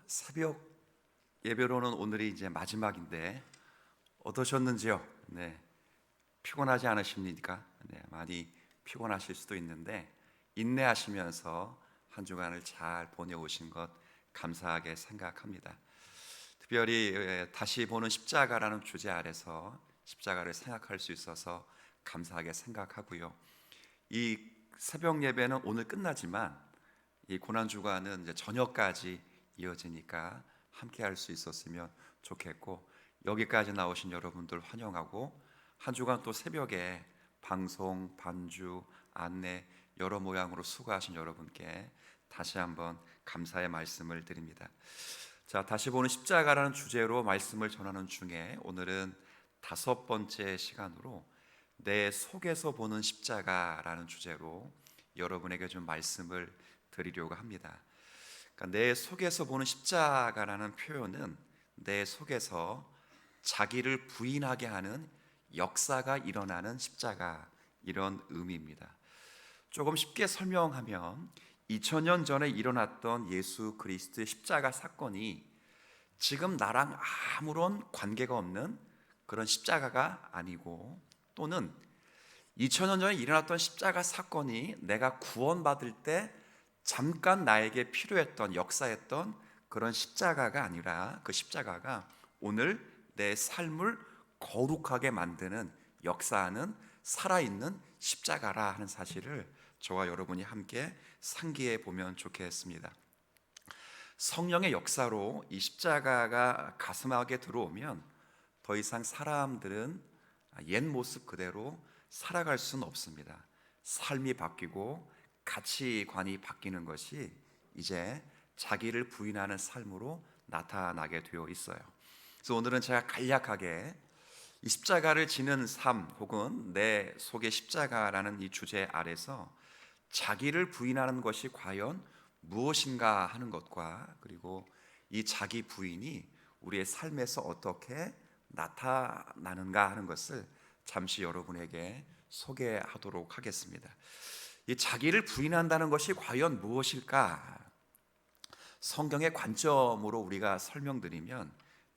새벽 예배로는 오늘이 이제 마지막인데 어떠셨는지요? 네, 피곤하지 않으십니까? 네, 많이 피곤하실 수도 있는데 인내하시면서 한 주간을 잘 보내오신 것 감사하게 생각합니다. 특별히 다시 보는 십자가라는 주제 아래서 십자가를 생각할 수 있어서 감사하게 생각하고요. 이 새벽 예배는 오늘 끝나지만 이 고난 주간은 이제 저녁까지 이어지니까 함께 할 수 있었으면 좋겠고, 여기까지 나오신 여러분들 환영하고, 한 주간 또 새벽에 방송, 반주, 안내 여러 모양으로 수고하신 여러분께 다시 한번 감사의 말씀을 드립니다. 자, 다시 보는 십자가라는 주제로 말씀을 전하는 중에 오늘은 5번째 시간으로 내 속에서 보는 십자가라는 주제로 여러분에게 좀 말씀을 드리려고 합니다. 그러니까 내 속에서 보는 십자가라는 표현은 내 속에서 자기를 부인하게 하는 역사가 일어나는 십자가, 이런 의미입니다. 조금 쉽게 설명하면 2000년 전에 일어났던 예수 그리스도의 십자가 사건이 지금 나랑 아무런 관계가 없는 그런 십자가가 아니고, 또는 2000년 전에 일어났던 십자가 사건이 내가 구원받을 때 잠깐 나에게 필요했던, 역사했던 그런 십자가가 아니라, 그 십자가가 오늘 내 삶을 거룩하게 만드는, 역사하는 살아있는 십자가라 하는 사실을 저와 여러분이 함께 상기해 보면 좋겠습니다. 성령의 역사로 이 십자가가 가슴하게 들어오면 더 이상 사람들은 옛 모습 그대로 살아갈 수는 없습니다. 삶이 바뀌고 가치관이 바뀌는 것이 이제 자기를 부인하는 삶으로 나타나게 되어 있어요. 그래서 오늘은 제가 간략하게 이 십자가를 지는 삶, 혹은 내 속의 십자가라는 이 주제 아래서 자기를 부인하는 것이 과연 무엇인가 하는 것과, 그리고 이 자기 부인이 우리의 삶에서 어떻게 나타나는가 하는 것을 잠시 여러분에게 소개하도록 하겠습니다. 이 자기를 부인한다는 것이 과연 무엇일까? 성경의 관점으로 우리가 설명드리면,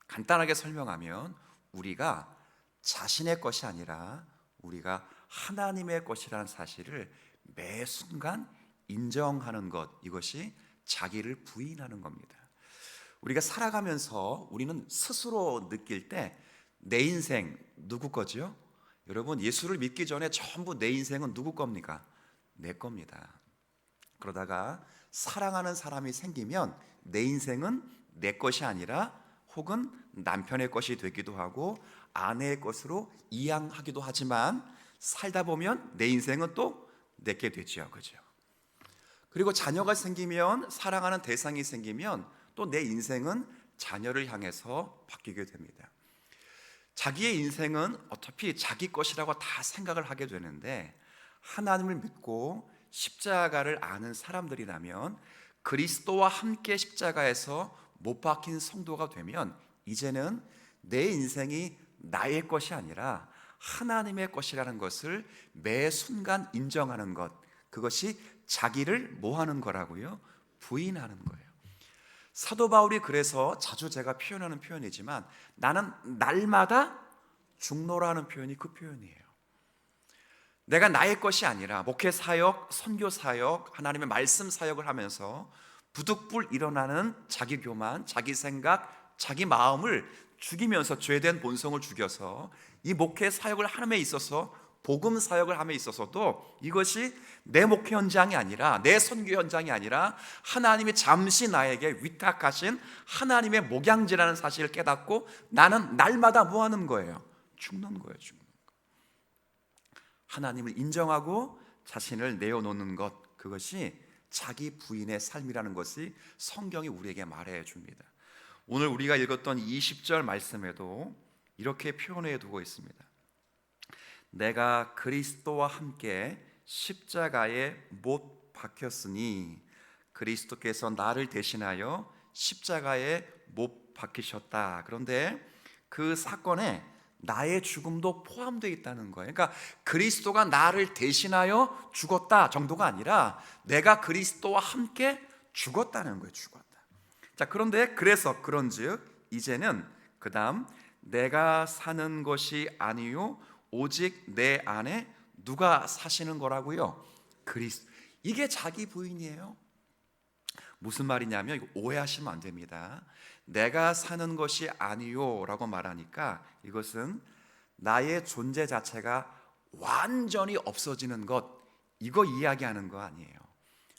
간단하게 설명하면, 우리가 자신의 것이 아니라 우리가 하나님의 것이라는 사실을 매 순간 인정하는 것, 이것이 자기를 부인하는 겁니다. 우리가 살아가면서 우리는 스스로 느낄 때 내 인생 누구 거죠? 여러분, 예수를 믿기 전에 전부 내 인생은 누구 겁니까? 내 겁니다. 그러다가 사랑하는 사람이 생기면 내 인생은 내 것이 아니라 혹은 남편의 것이 되기도 하고 아내의 것으로 이양하기도 하지만, 살다 보면 내 인생은 또 내게 되죠. 그죠? 그리고 자녀가 생기면, 사랑하는 대상이 생기면 또 내 인생은 자녀를 향해서 바뀌게 됩니다. 자기의 인생은 어차피 자기 것이라고 다 생각을 하게 되는데, 하나님을 믿고 십자가를 아는 사람들이라면, 그리스도와 함께 십자가에서 못 박힌 성도가 되면 이제는 내 인생이 나의 것이 아니라 하나님의 것이라는 것을 매 순간 인정하는 것, 그것이 자기를 뭐 하는 거라고요? 부인하는 거예요. 사도 바울이 그래서 자주 제가 표현하는 표현이지만, 나는 날마다 죽노라는 표현이 그 표현이에요. 내가 나의 것이 아니라 목회 사역, 선교 사역, 하나님의 말씀 사역을 하면서 부득불 일어나는 자기 교만, 자기 생각, 자기 마음을 죽이면서, 죄된 본성을 죽여서 이 목회 사역을 함에 있어서, 복음 사역을 함에 있어서도 이것이 내 목회 현장이 아니라, 내 선교 현장이 아니라 하나님이 잠시 나에게 위탁하신 하나님의 목양지라는 사실을 깨닫고 나는 날마다 뭐 하는 거예요? 죽는 거예요. 죽는 거. 하나님을 인정하고 자신을 내어놓는 것, 그것이 자기 부인의 삶이라는 것이 성경이 우리에게 말해 줍니다. 오늘 우리가 읽었던 20절 말씀에도 이렇게 표현해 두고 있습니다. 내가 그리스도와 함께 십자가에 못 박혔으니 그리스도께서 나를 대신하여 십자가에 못 박히셨다. 그런데 그 사건에 나의 죽음도 포함되어 있다는 거예요. 그러니까 그리스도가 나를 대신하여 죽었다 정도가 아니라 내가 그리스도와 함께 죽었다는 거예요. 죽었다. 자, 그런데 그래서 그런즉 이제는 그다음 내가 사는 것이 아니요 오직 내 안에 누가 사시는 거라고요? 그리스도. 이게 자기 부인이에요. 무슨 말이냐면 이거 오해하시면 안 됩니다. 내가 사는 것이 아니요라고 말하니까 이것은 나의 존재 자체가 완전히 없어지는 것, 이거 이야기하는 거 아니에요.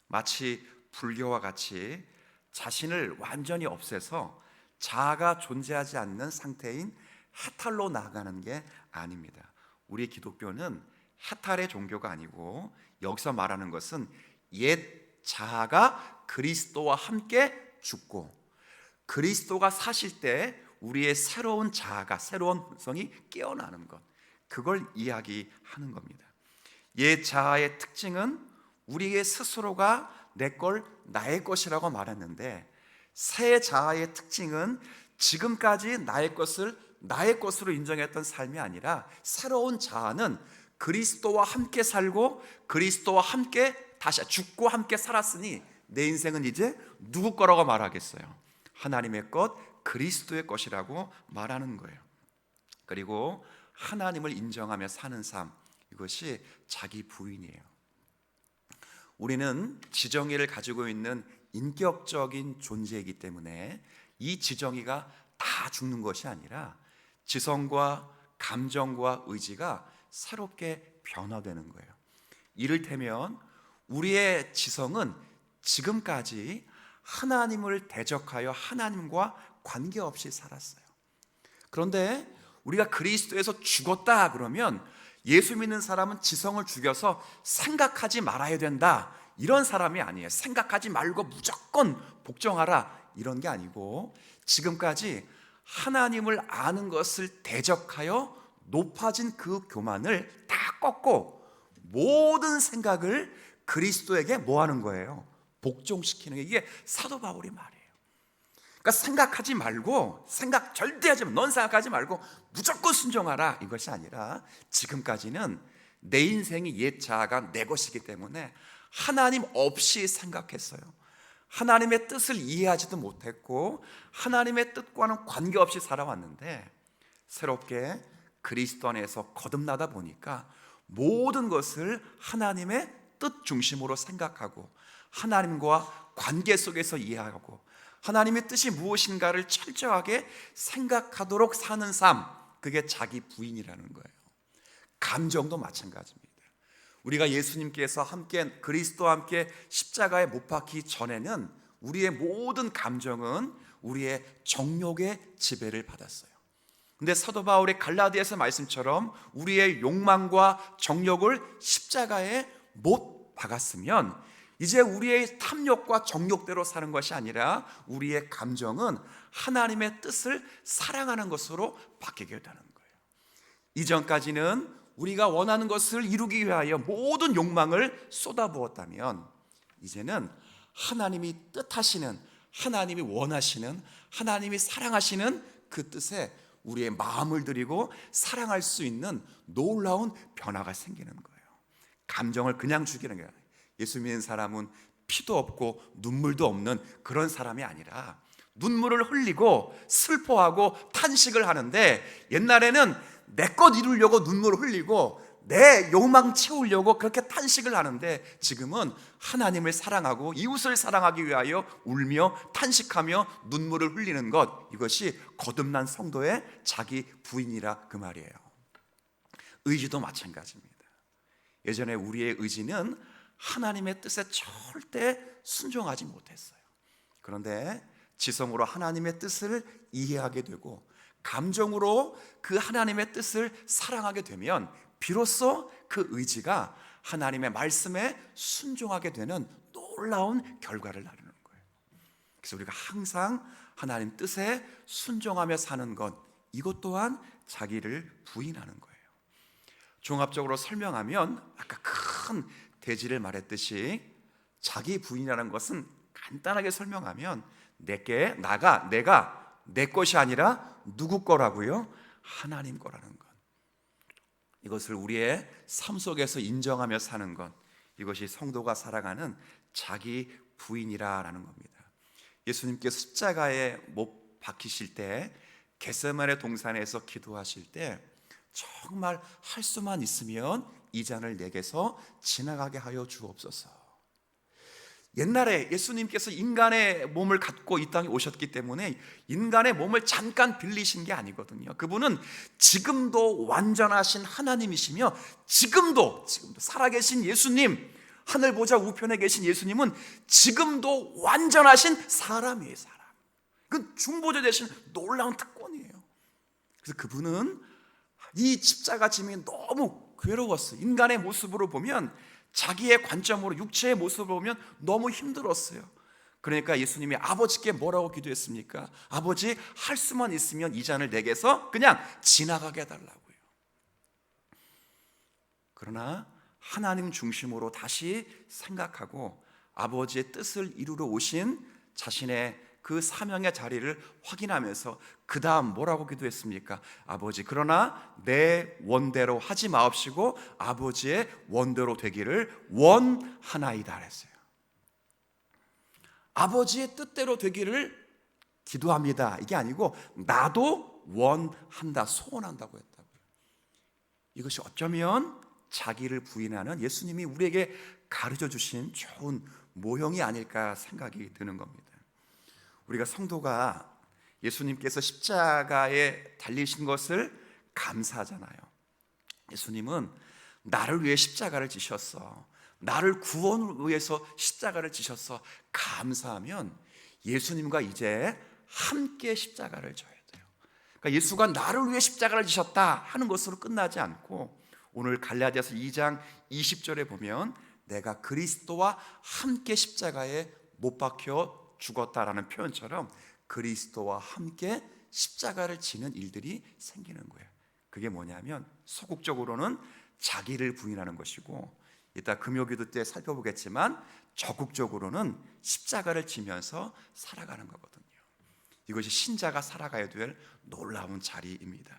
마치 불교와 같이 자신을 완전히 없애서 자아가 존재하지 않는 상태인 해탈로 나아가는 게 아닙니다. 우리 기독교는 해탈의 종교가 아니고 여기서 말하는 것은 옛 자아가 그리스도와 함께 죽고 그리스도가 사실 때 우리의 새로운 자아가, 새로운 본성이 깨어나는 것, 그걸 이야기하는 겁니다. 옛 자아의 특징은 우리의 스스로가 내 걸 나의 것이라고 말했는데, 새 자아의 특징은 지금까지 나의 것을 나의 것으로 인정했던 삶이 아니라 새로운 자아는 그리스도와 함께 살고 그리스도와 함께 다시 죽고 함께 살았으니 내 인생은 이제 누구 거라고 말하겠어요? 하나님의 것, 그리스도의 것이라고 말하는 거예요. 그리고 하나님을 인정하며 사는 삶, 이것이 자기 부인이에요. 우리는 지정의를 가지고 있는 인격적인 존재이기 때문에 이 지정의가 다 죽는 것이 아니라 지성과 감정과 의지가 새롭게 변화되는 거예요. 이를테면 우리의 지성은 지금까지 하나님을 대적하여 하나님과 관계없이 살았어요. 그런데 우리가 그리스도에서 죽었다 그러면 예수 믿는 사람은 지성을 죽여서 생각하지 말아야 된다, 이런 사람이 아니에요. 생각하지 말고 무조건 복종하라, 이런 게 아니고 지금까지 하나님을 아는 것을 대적하여 높아진 그 교만을 다 꺾고 모든 생각을 그리스도에게 뭐 하는 거예요? 복종시키는 게, 이게 사도 바울의 말이에요. 그러니까 생각하지 말고, 생각 절대 하지 마, 넌 생각하지 말고 무조건 순종하라, 이것이 아니라 지금까지는 내 인생이 옛 자아가 내 것이기 때문에 하나님 없이 생각했어요. 하나님의 뜻을 이해하지도 못했고 하나님의 뜻과는 관계없이 살아왔는데 새롭게 그리스도 안에서 거듭나다 보니까 모든 것을 하나님의 뜻 중심으로 생각하고 하나님과 관계 속에서 이해하고 하나님의 뜻이 무엇인가를 철저하게 생각하도록 사는 삶, 그게 자기 부인이라는 거예요. 감정도 마찬가지입니다. 우리가 예수님께서 함께 그리스도와 함께 십자가에 못 박히기 전에는 우리의 모든 감정은 우리의 정욕의 지배를 받았어요. 근데 사도 바울의 갈라디아서 말씀처럼 우리의 욕망과 정욕을 십자가에 못 박았으면 이제 우리의 탐욕과 정욕대로 사는 것이 아니라 우리의 감정은 하나님의 뜻을 사랑하는 것으로 바뀌게 되는 거예요. 이전까지는 우리가 원하는 것을 이루기 위하여 모든 욕망을 쏟아부었다면 이제는 하나님이 뜻하시는, 하나님이 원하시는, 하나님이 사랑하시는 그 뜻에 우리의 마음을 드리고 사랑할 수 있는 놀라운 변화가 생기는 거예요. 감정을 그냥 죽이는 게 아니라 예수 믿는 사람은 피도 없고 눈물도 없는 그런 사람이 아니라 눈물을 흘리고 슬퍼하고 탄식을 하는데, 옛날에는 내 것 이루려고 눈물을 흘리고 내 욕망 채우려고 그렇게 탄식을 하는데 지금은 하나님을 사랑하고 이웃을 사랑하기 위하여 울며 탄식하며 눈물을 흘리는 것, 이것이 거듭난 성도의 자기 부인이라 그 말이에요. 의지도 마찬가지입니다. 예전에 우리의 의지는 하나님의 뜻에 절대 순종하지 못했어요. 그런데 지성으로 하나님의 뜻을 이해하게 되고 감정으로 그 하나님의 뜻을 사랑하게 되면 비로소 그 의지가 하나님의 말씀에 순종하게 되는 놀라운 결과를 나누는 거예요. 그래서 우리가 항상 하나님 뜻에 순종하며 사는 것, 이것 또한 자기를 부인하는 거예요. 종합적으로 설명하면 아까 큰 대지를 말했듯이 자기 부인이라는 것은 간단하게 설명하면 내가 내 것이 아니라 누구 거라고요? 하나님 거라는 것. 이것을 우리의 삶 속에서 인정하며 사는 것, 이것이 성도가 살아가는 자기 부인이라는 겁니다. 예수님께서 십자가에 못 박히실 때 겟세마네 동산에서 기도하실 때 정말 할 수만 있으면 이 잔을 내게서 지나가게 하여 주옵소서. 옛날에 예수님께서 인간의 몸을 갖고 이 땅에 오셨기 때문에 인간의 몸을 잠깐 빌리신 게 아니거든요. 그분은 지금도 완전하신 하나님이시며 지금도 살아계신 예수님, 하늘 보좌 우편에 계신 예수님은 지금도 완전하신 사람이에요. 사람. 그 중보자 되신 놀라운 특권이에요. 그래서 그분은 이 십자가 짐이 너무 괴로웠어요. 인간의 모습으로 보면, 자기의 관점으로 육체의 모습을 보면 너무 힘들었어요. 그러니까 예수님이 아버지께 뭐라고 기도했습니까? 아버지, 할 수만 있으면 이 잔을 내게서 그냥 지나가게 해달라고요. 그러나 하나님 중심으로 다시 생각하고 아버지의 뜻을 이루러 오신 자신의 그 사명의 자리를 확인하면서 그 다음 뭐라고 기도했습니까? 아버지, 그러나 내 원대로 하지 마옵시고 아버지의 원대로 되기를 원하나이다 했어요. 아버지의 뜻대로 되기를 기도합니다, 이게 아니고 나도 원한다, 소원한다고 했다고요. 이것이 어쩌면 자기를 부인하는 예수님이 우리에게 가르쳐 주신 좋은 모형이 아닐까 생각이 드는 겁니다. 우리가 성도가 예수님께서 십자가에 달리신 것을 감사하잖아요. 예수님은 나를 위해 십자가를 지셨어, 나를 구원을 위해서 십자가를 지셨어, 감사하면 예수님과 이제 함께 십자가를 져야 돼요. 그러니까 예수가 나를 위해 십자가를 지셨다 하는 것으로 끝나지 않고 오늘 갈라디아서 2장 20절에 보면 내가 그리스도와 함께 십자가에 못 박혀 죽었다라는 표현처럼 그리스도와 함께 십자가를 지는 일들이 생기는 거예요. 그게 뭐냐면 소극적으로는 자기를 부인하는 것이고, 이따 금요기도 때 살펴보겠지만 적극적으로는 십자가를 지면서 살아가는 거거든요. 이것이 신자가 살아가야 될 놀라운 자리입니다.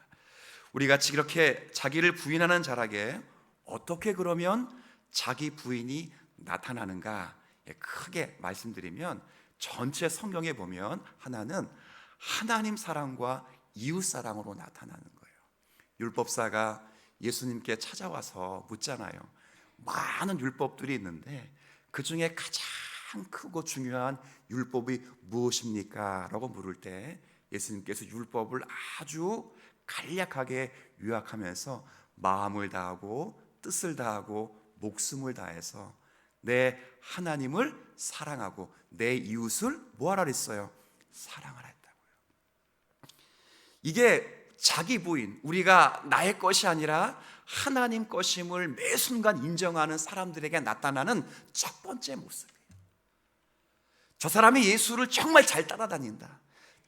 우리가 이렇게 자기를 부인하는 자락에 어떻게 그러면 자기 부인이 나타나는가 크게 말씀드리면, 전체 성경에 보면 하나는 하나님 사랑과 이웃 사랑으로 나타나는 거예요. 율법사가 예수님께 찾아와서 묻잖아요. 많은 율법들이 있는데 그 중에 가장 크고 중요한 율법이 무엇입니까? 라고 물을 때 예수님께서 율법을 아주 간략하게 요약하면서 마음을 다하고 뜻을 다하고 목숨을 다해서 내 하나님을 사랑하고 내 이웃을 뭐하라 그랬어요? 사랑하라 했다고요. 이게 자기 부인, 우리가 나의 것이 아니라 하나님 것임을 매 순간 인정하는 사람들에게 나타나는 첫 번째 모습이에요. 저 사람이 예수를 정말 잘 따라다닌다,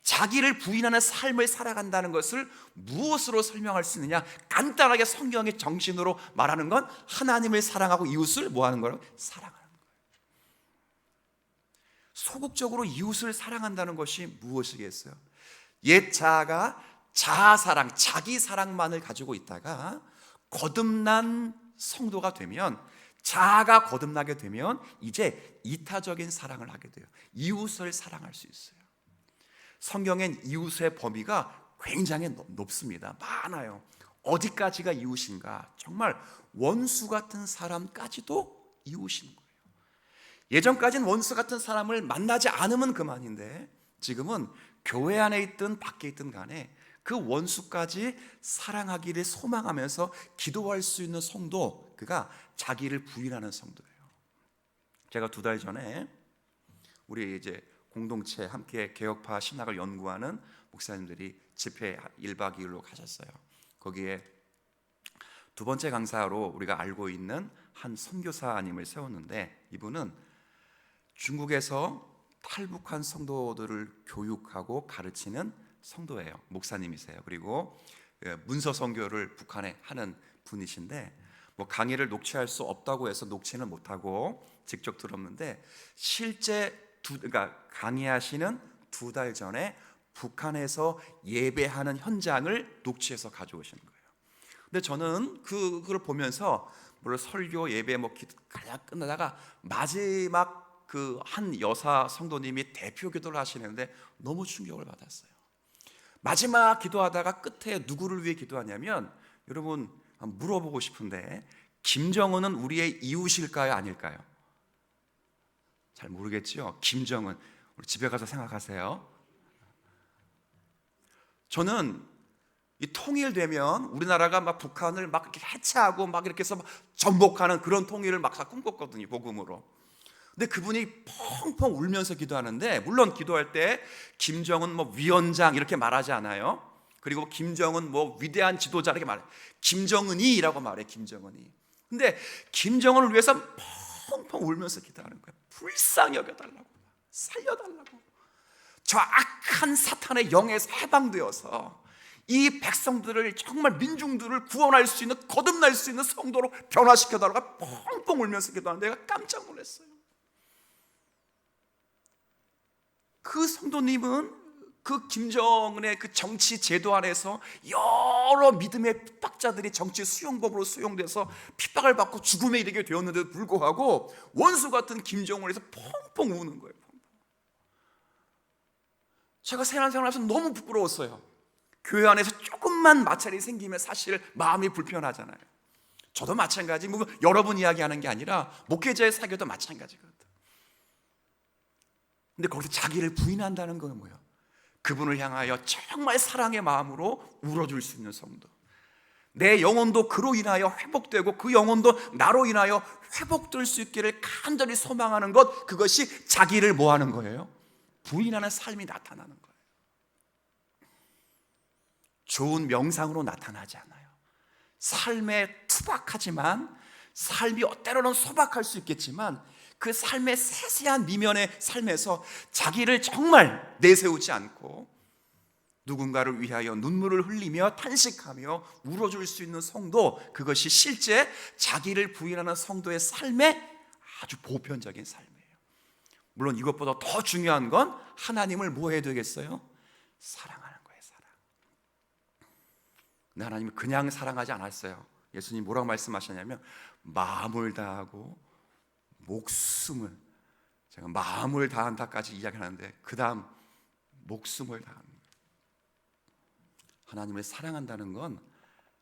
자기를 부인하는 삶을 살아간다는 것을 무엇으로 설명할 수 있느냐? 간단하게 성경의 정신으로 말하는 건 하나님을 사랑하고 이웃을 뭐하는 거라고? 사랑하는 거예요. 소극적으로 이웃을 사랑한다는 것이 무엇이겠어요? 옛 자아가 자아사랑, 자기 사랑만을 가지고 있다가 거듭난 성도가 되면, 자아가 거듭나게 되면 이제 이타적인 사랑을 하게 돼요. 이웃을 사랑할 수 있어요. 성경엔 이웃의 범위가 굉장히 높습니다. 많아요. 어디까지가 이웃인가? 정말 원수 같은 사람까지도 이웃인 거예요. 예전까지는 원수 같은 사람을 만나지 않으면 그만인데 지금은 교회 안에 있든 밖에 있든 간에 그 원수까지 사랑하기를 소망하면서 기도할 수 있는 성도, 그가 자기를 부인하는 성도예요. 제가 2달 전에 우리 이제 공동체 함께 개혁파 신학을 연구하는 목사님들이 집회 1박 2일로 가셨어요. 거기에 2번째 강사로 우리가 알고 있는 한 선교사님을 세웠는데, 이분은 중국에서 탈북한 성도들을 교육하고 가르치는 성도예요. 목사님이세요. 그리고 문서 선교를 북한에 하는 분이신데, 뭐 강의를 녹취할 수 없다고 해서 녹취는 못하고 직접 들었는데, 실제 그러니까 강의하시는 2달 전에 북한에서 예배하는 현장을 녹취해서 가져오시는 거예요. 근데 저는 그걸 보면서 물론 설교 예배 뭐 가야 끝나다가 마지막 그 한 여사 성도님이 대표 기도를 하시는데 너무 충격을 받았어요. 마지막 기도하다가 끝에 누구를 위해 기도하냐면, 여러분 물어보고 싶은데, 김정은은 우리의 이웃일까요, 아닐까요? 잘 모르겠죠. 김정은, 우리 집에 가서 생각하세요. 저는 이 통일되면 우리나라가 막 북한을 막 이렇게 해체하고 막 이렇게 해서 전복하는 그런 통일을 막 꿈꿨거든요, 복음으로. 근데 그분이 펑펑 울면서 기도하는데, 물론 기도할 때 김정은 뭐 위원장 이렇게 말하지 않아요. 그리고 김정은 뭐 위대한 지도자 이렇게 말해. 김정은이라고 말해, 김정은이. 근데 김정은을 위해서 펑펑 울면서 기도하는 거예요. 불쌍히 여겨달라고, 살려달라고. 저 악한 사탄의 영에서 해방되어서 이 백성들을, 정말 민중들을 구원할 수 있는, 거듭날 수 있는 성도로 변화시켜달라고 펑펑 울면서 기도하는데 내가 깜짝 놀랐어요. 그 성도님은 그 김정은의 그 정치 제도 안에서 여러 믿음의 핍박자들이 정치 수용법으로 수용돼서 핍박을 받고 죽음에 이르게 되었는데도 불구하고 원수 같은 김정은에서 펑펑 우는 거예요. 제가 신앙생활하면서 너무 부끄러웠어요. 교회 안에서 조금만 마찰이 생기면 사실 마음이 불편하잖아요. 저도 마찬가지, 뭐 여러분 이야기하는 게 아니라 목회자의 사교도 마찬가지거든. 근데 거기서 자기를 부인한다는 건 뭐예요? 그분을 향하여 정말 사랑의 마음으로 울어줄 수 있는 성도, 내 영혼도 그로 인하여 회복되고 그 영혼도 나로 인하여 회복될 수 있기를 간절히 소망하는 것, 그것이 자기를 뭐 하는 거예요? 부인하는 삶이 나타나는 거예요. 좋은 명상으로 나타나지 않아요. 삶에 투박하지만, 삶이 때로는 소박할 수 있겠지만, 그 삶의 세세한 미면의 삶에서 자기를 정말 내세우지 않고 누군가를 위하여 눈물을 흘리며 탄식하며 울어줄 수 있는 성도, 그것이 실제 자기를 부인하는 성도의 삶의 아주 보편적인 삶이에요. 물론 이것보다 더 중요한 건 하나님을 뭐 해야 되겠어요? 사랑하는 거예요. 사랑. 근데 하나님은 그냥 사랑하지 않았어요. 예수님 뭐라고 말씀하셨냐면, 마음을 다하고 목숨을, 제가 마음을 다한다까지 이야기하는데 그 다음 목숨을 다하는 거예요. 하나님을 사랑한다는 건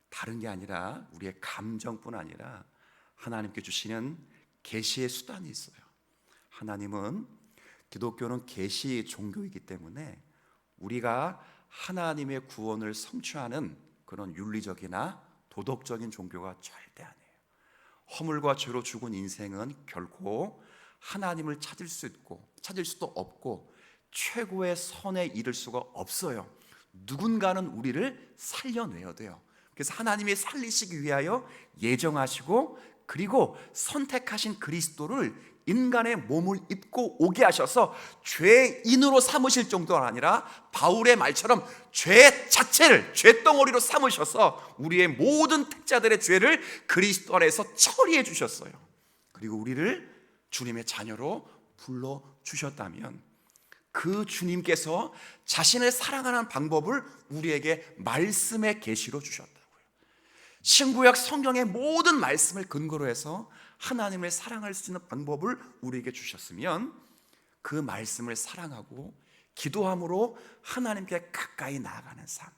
다른 게 아니라 우리의 감정뿐 아니라 하나님께 주시는 계시의 수단이 있어요. 하나님은, 기독교는 계시 종교이기 때문에 우리가 하나님의 구원을 성취하는 그런 윤리적이나 도덕적인 종교가 절대 아니에요. 허물과 죄로 죽은 인생은 결코 하나님을 찾을 수도 없고 최고의 선에 이를 수가 없어요. 누군가는 우리를 살려내야 돼요. 그래서 하나님이 살리시기 위하여 예정하시고, 그리고 선택하신 그리스도를 인간의 몸을 입고 오게 하셔서 죄인으로 삼으실 정도가 아니라 바울의 말처럼 죄 자체를 죄덩어리로 삼으셔서 우리의 모든 택자들의 죄를 그리스도 안에서 처리해 주셨어요. 그리고 우리를 주님의 자녀로 불러주셨다면, 그 주님께서 자신을 사랑하는 방법을 우리에게 말씀의 계시로 주셨다고요. 신구약 성경의 모든 말씀을 근거로 해서 하나님을 사랑할 수 있는 방법을 우리에게 주셨으면, 그 말씀을 사랑하고 기도함으로 하나님께 가까이 나아가는 삶,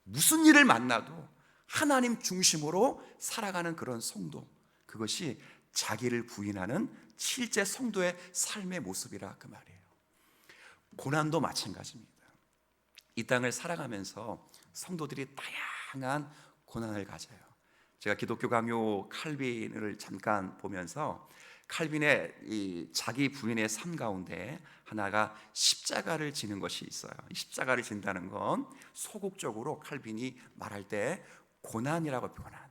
무슨 일을 만나도 하나님 중심으로 살아가는 그런 성도, 그것이 자기를 부인하는 실제 성도의 삶의 모습이라 그 말이에요. 고난도 마찬가지입니다. 이 땅을 살아가면서 성도들이 다양한 고난을 가져요. 제가 기독교 강요 칼빈을 잠깐 보면서, 칼빈의 이 자기 부인의 삶 가운데 하나가 십자가를 지는 것이 있어요. 이 십자가를 진다는 건 소극적으로 칼빈이 말할 때 고난이라고 표현한,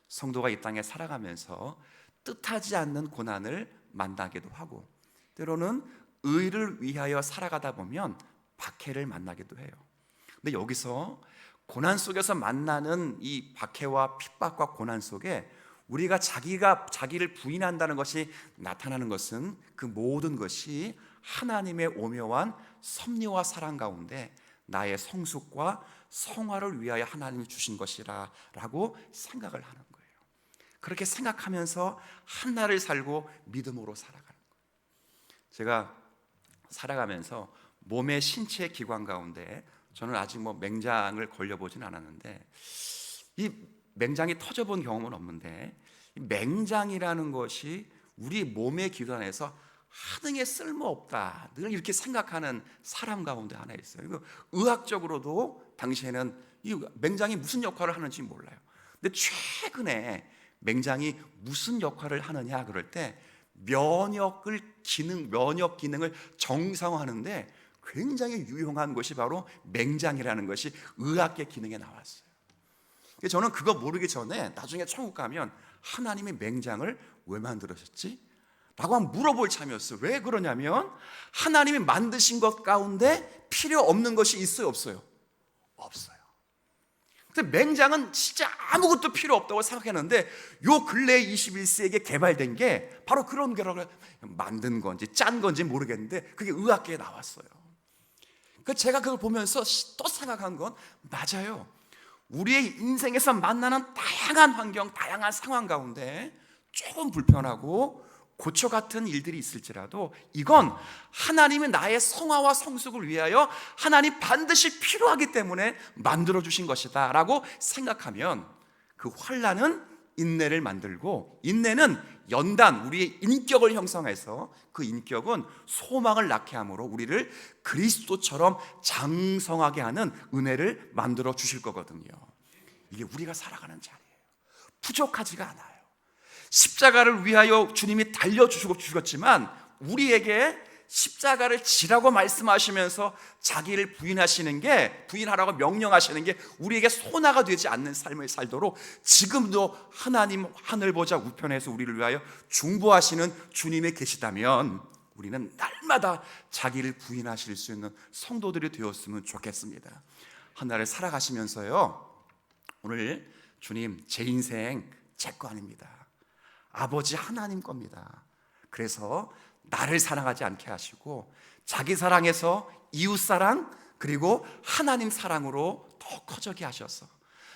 성도가 이 땅에 살아가면서 뜻하지 않는 고난을 만나기도 하고, 때로는 의를 위하여 살아가다 보면 박해를 만나기도 해요. 근데 여기서 고난 속에서 만나는 이 박해와 핍박과 고난 속에 우리가 자기를 부인한다는 것이 나타나는 것은, 그 모든 것이 하나님의 오묘한 섭리와 사랑 가운데 나의 성숙과 성화를 위하여 하나님이 주신 것이라고 생각을 하는 거예요. 그렇게 생각하면서 한날을 살고 믿음으로 살아가는 거예요. 제가 살아가면서 몸의 신체 기관 가운데 저는 아직 맹장을 걸려보진 않았는데 이 맹장이 터져본 경험은 없는데 이 맹장이라는 것이 우리 몸의 기관에서 하등에 쓸모없다 늘 이렇게 생각하는 사람 가운데 하나 있어요. 의학적으로도 당시에는 이 맹장이 무슨 역할을 하는지 몰라요. 근데 최근에 맹장이 무슨 역할을 하느냐 그럴 때 면역 기능을 정상화하는데 굉장히 유용한 것이 바로 맹장이라는 것이 의학계 기능에 나왔어요. 저는 그거 모르기 전에 나중에 천국 가면 하나님이 맹장을 왜 만들으셨지? 라고 한번 물어볼 참이었어요. 왜 그러냐면 하나님이 만드신 것 가운데 필요 없는 것이 있어요, 없어요? 없어요. 근데 맹장은 진짜 아무것도 필요 없다고 생각했는데 요 근래 21세기에 개발된 게 바로 그런 거라고 만든 건지 짠 건지 모르겠는데 그게 의학계에 나왔어요. 제가 그걸 보면서 또 생각한 건 맞아요. 우리의 인생에서 만나는 다양한 환경, 다양한 상황 가운데 조금 불편하고 고초 같은 일들이 있을지라도 이건 하나님이 나의 성화와 성숙을 위하여 하나님 반드시 필요하기 때문에 만들어주신 것이다 라고 생각하면 그 환난은 인내를 만들고 인내는 연단, 우리의 인격을 형성해서 그 인격은 소망을 낳게 함으로 우리를 그리스도처럼 장성하게 하는 은혜를 만들어 주실 거거든요. 이게 우리가 살아가는 자리예요. 부족하지가 않아요. 십자가를 위하여 주님이 달려주시고 주셨지만 우리에게 십자가를 지라고 말씀하시면서 자기를 부인하라고 명령하시는 게 우리에게 소나가 되지 않는 삶을 살도록 지금도 하나님 하늘 보좌 우편에서 우리를 위하여 중보하시는 주님이 계시다면 우리는 날마다 자기를 부인하실 수 있는 성도들이 되었으면 좋겠습니다. 한 날을 살아가시면서요, 오늘 주님 제 인생 제 거 아닙니다. 아버지 하나님 겁니다. 그래서 나를 사랑하지 않게 하시고 자기 사랑에서 이웃 사랑 그리고 하나님 사랑으로 더 커져게 하셔서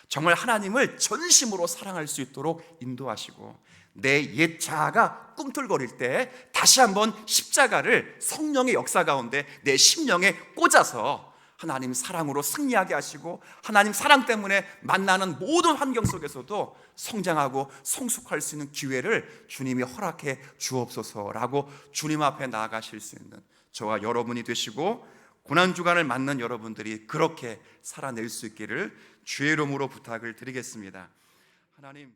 정말 하나님을 전심으로 사랑할 수 있도록 인도하시고 내 옛 자아가 꿈틀거릴 때 다시 한번 십자가를 성령의 역사 가운데 내 심령에 꽂아서 하나님 사랑으로 승리하게 하시고 하나님 사랑 때문에 만나는 모든 환경 속에서도 성장하고 성숙할 수 있는 기회를 주님이 허락해 주옵소서라고 주님 앞에 나아가실 수 있는 저와 여러분이 되시고 고난주간을 맞는 여러분들이 그렇게 살아낼 수 있기를 주의 이름으로 부탁을 드리겠습니다. 하나님.